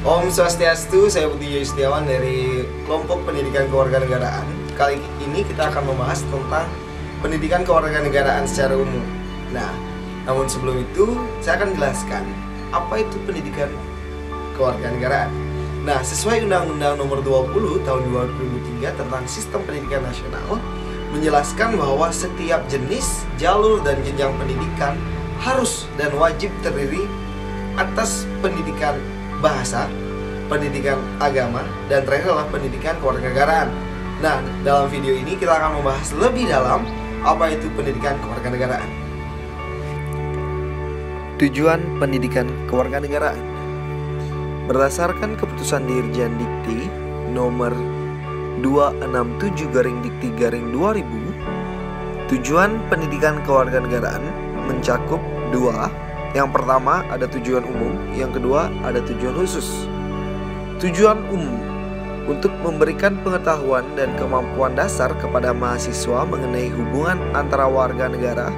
Om Swastiastu, saya Budi Yustiawan dari kelompok pendidikan kewarganegaraan. Kali ini kita akan membahas tentang pendidikan kewarganegaraan secara umum. Nah, namun sebelum itu saya akan jelaskan apa itu pendidikan kewarganegaraan. Nah, sesuai Undang-Undang Nomor 20 Tahun 2003 tentang Sistem Pendidikan Nasional, menjelaskan bahwa setiap jenis, jalur, dan jenjang pendidikan harus dan wajib terdiri atas pendidikan bahasa, pendidikan agama, dan terakhir adalah pendidikan kewarganegaraan. Nah, dalam video ini kita akan membahas lebih dalam apa itu pendidikan kewarganegaraan. Tujuan pendidikan kewarganegaraan. Berdasarkan keputusan Dirjen Dikti nomor 267/Dikti/2000, tujuan pendidikan kewarganegaraan mencakup dua. Yang pertama ada tujuan umum, yang kedua ada tujuan khusus. Tujuan umum untuk memberikan pengetahuan dan kemampuan dasar kepada mahasiswa mengenai hubungan antara warga negara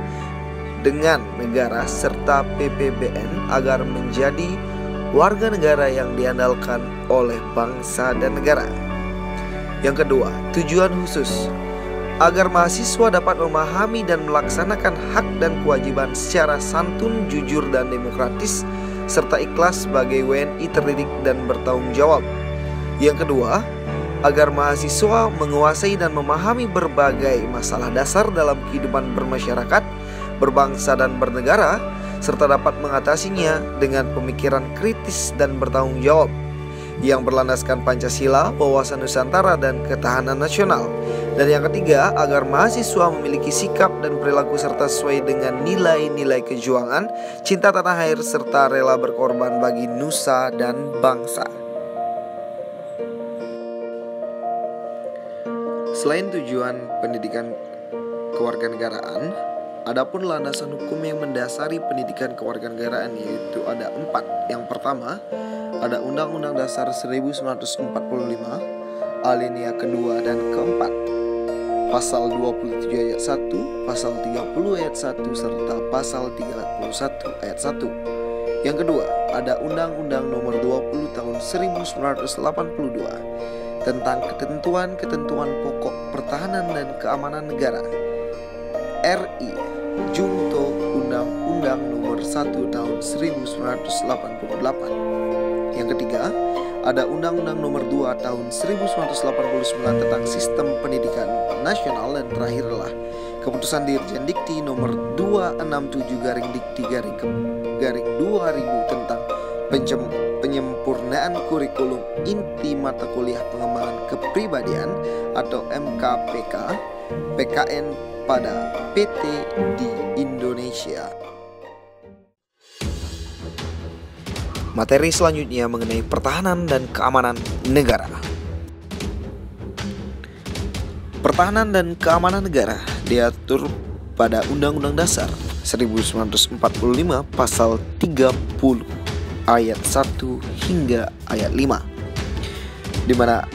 dengan negara serta PPBN agar menjadi warga negara yang diandalkan oleh bangsa dan negara. Yang kedua, tujuan khusus agar mahasiswa dapat memahami dan melaksanakan hak dan kewajiban secara santun, jujur, dan demokratis serta ikhlas sebagai WNI terdidik dan bertanggung jawab. Yang kedua, agar mahasiswa menguasai dan memahami berbagai masalah dasar dalam kehidupan bermasyarakat, berbangsa, dan bernegara, serta dapat mengatasinya dengan pemikiran kritis dan bertanggung jawab yang berlandaskan Pancasila, wawasan Nusantara, dan ketahanan nasional. Dan yang ketiga, agar mahasiswa memiliki sikap dan perilaku serta sesuai dengan nilai-nilai kejuangan, cinta tanah air, serta rela berkorban bagi nusa dan bangsa. Selain tujuan pendidikan kewarganegaraan, adapun landasan hukum yang mendasari pendidikan kewarganegaraan yaitu ada 4. Yang pertama, ada Undang-Undang Dasar 1945, alinea kedua dan keempat, Pasal 27 ayat 1, Pasal 30 ayat 1, serta Pasal 31 ayat 1. Yang kedua, ada Undang-Undang Nomor 20 Tahun 1982 tentang ketentuan-ketentuan pokok pertahanan dan keamanan negara, RI Junto Undang-Undang Nomor 1 Tahun 1988. Yang ketiga, ada Undang-Undang Nomor 2 Tahun 1989 tentang Sistem Pendidikan Nasional. Dan terakhir adalah Keputusan Dirjen Dikti Nomor 267/Dikti/2000 tentang penyempurnaan kurikulum inti mata kuliah pengembangan kepribadian atau MKPK PKN pada PT di Indonesia. Materi selanjutnya mengenai pertahanan dan keamanan negara. Pertahanan dan keamanan negara diatur pada Undang-Undang Dasar 1945 Pasal 30 ayat 1 hingga ayat 5, di mana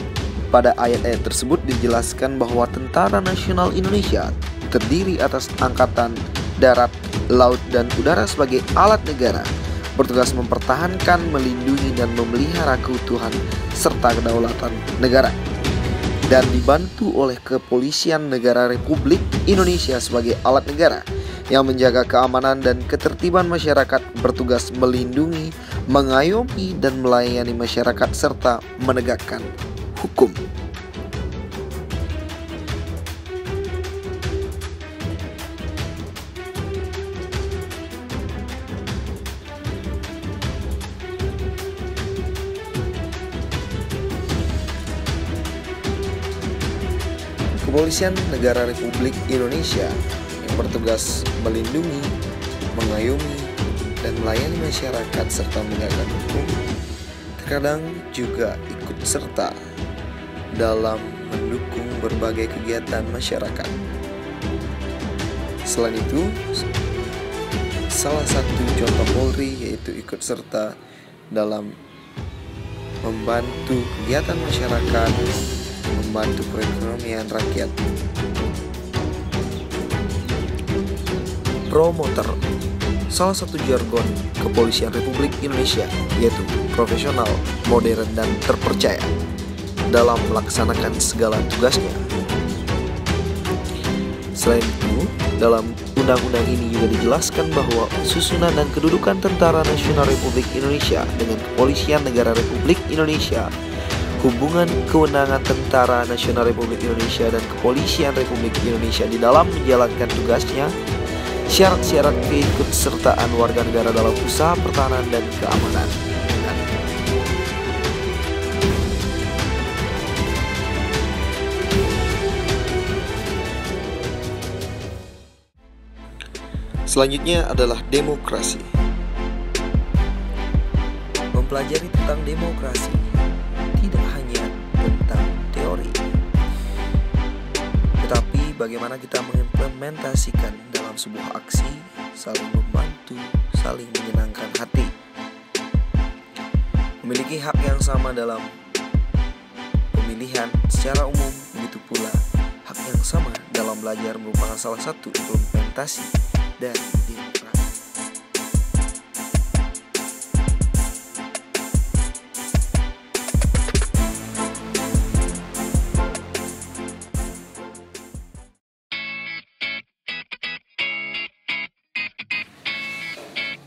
pada ayat-ayat tersebut dijelaskan bahwa Tentara Nasional Indonesia terdiri atas angkatan darat, laut, dan udara sebagai alat negara, bertugas mempertahankan, melindungi, dan memelihara keutuhan serta kedaulatan negara, dan dibantu oleh Kepolisian Negara Republik Indonesia sebagai alat negara yang menjaga keamanan dan ketertiban masyarakat, bertugas melindungi, mengayomi, dan melayani masyarakat serta menegakkan hukum. Kepolisian Negara Republik Indonesia yang bertugas melindungi, mengayomi, dan melayani masyarakat serta menegakkan hukum, terkadang juga ikut serta dalam mendukung berbagai kegiatan masyarakat. Selain itu, salah satu contoh Polri yaitu ikut serta dalam membantu kegiatan masyarakat, membantu perekonomian rakyat. Promotor salah satu jargon kepolisian Republik Indonesia, yaitu profesional, modern, dan terpercaya dalam melaksanakan segala tugasnya. Selain itu, dalam undang-undang ini juga dijelaskan bahwa susunan dan kedudukan Tentara Nasional Republik Indonesia dengan Kepolisian Negara Republik Indonesia, hubungan kewenangan Tentara Nasional Republik Indonesia dan Kepolisian Republik Indonesia di dalam menjalankan tugasnya, syarat-syarat keikutsertaan warga negara dalam usaha pertahanan dan keamanan. Selanjutnya adalah demokrasi. Mempelajari tentang demokrasi tidak hanya tentang teori, tetapi bagaimana kita mengimplementasikan dalam sebuah aksi, saling membantu, saling menyenangkan hati. Memiliki hak yang sama dalam pemilihan secara umum, begitu pula hak yang sama dalam belajar merupakan salah satu implementasi dari demokrasi.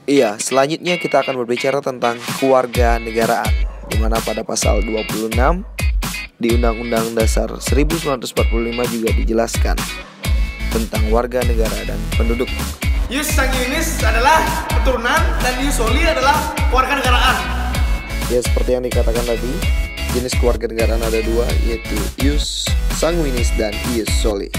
Iya, selanjutnya kita akan berbicara tentang kewarganegaraan, di mana pada pasal 26 di Undang-Undang Dasar 1945 juga dijelaskan tentang warga negara dan penduduk. Ius sanguinis adalah keturunan dan ius soli adalah kewarganegaraan. Ya, seperti yang dikatakan tadi, jenis kewarganegaraan ada dua, yaitu ius sanguinis dan ius soli.